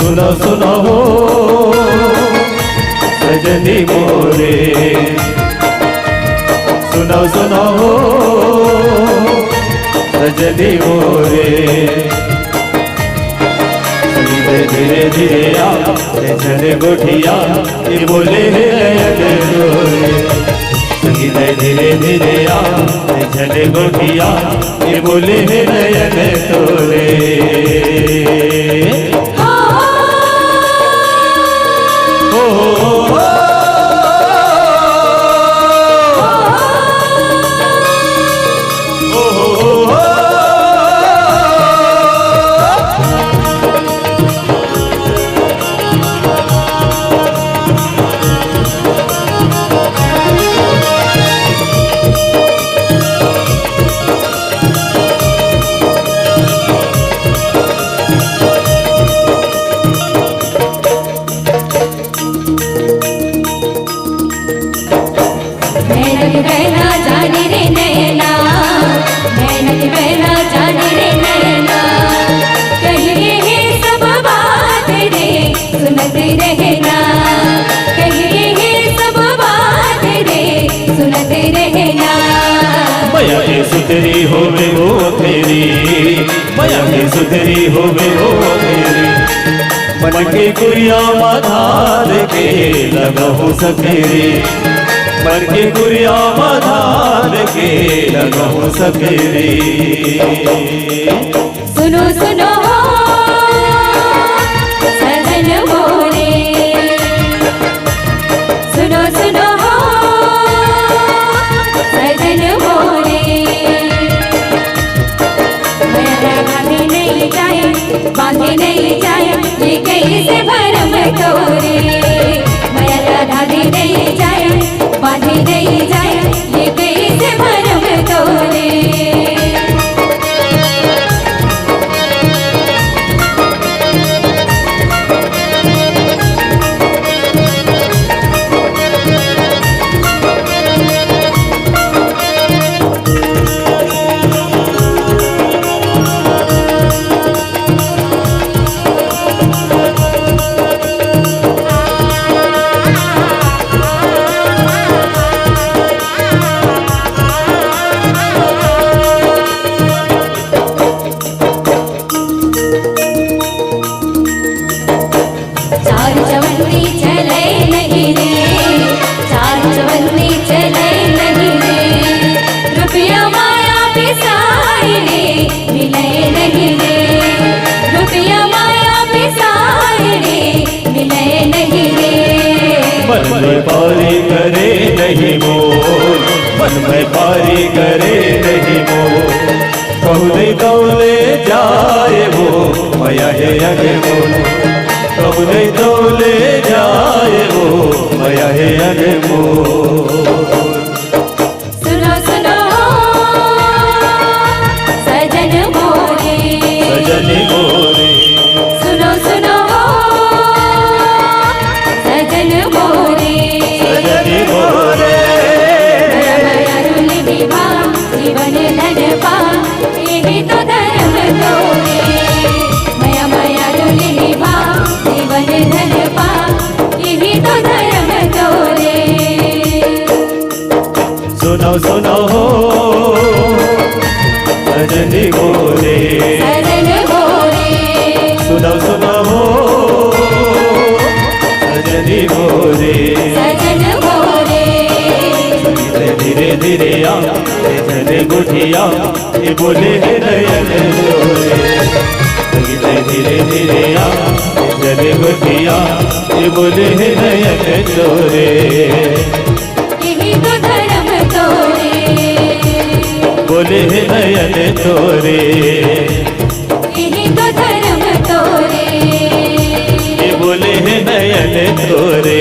सुनो सुनो हो सजनी मोरे, सुनो सुनो हो सजनी मोरे। धीरे धीरे आ चले गोठिया ये बोले रे, धीरे धीरे आ चले गोठिया ये बोले नयन तोरे। माया के सुधरी होवे वो तेरी, माया के सुधरी होवे वो तेरी। मन के गुरिया माधार के लगहु सफेरी, मन के गुरिया माधार के लगहु सफेरी। सुनो सुनो सजन मोरे, सुनो सुनो सजन मोरे। बांधे नहीं जाए, बांधे नहीं जाए ये कैसे भरम तोरे। माया राधे नहीं जाए, बांधे नहीं जाए ये कैसे भरम तोरे। मन में पारी करे नहीं मोल, मन में पारी करे नहीं मोल। कहूने दौले जाए वो माया है अगे मोल, कहूने दौले जाए वो माया है अगे मोल। सुनो सुनो सजन मोरे, सजनी मोरे। सुनो सुनो सजन मोरे, सजनी मोरे। जीवन सुनो सुनो हो सजनी बोले, सजन बोले, सुनो सुनो हो सजनी बोले, सजन बोले, धीरे धीरे आ चले गुठिया ये बोले है नयन चोरे, धीरे धीरे आ चले गुठिया ये बोले है नयन चोरे, यही तो धर्म तोरे, बोले है नयन चोरे, यही तो धर्म तोरे, ये बोले है नयन चोरे।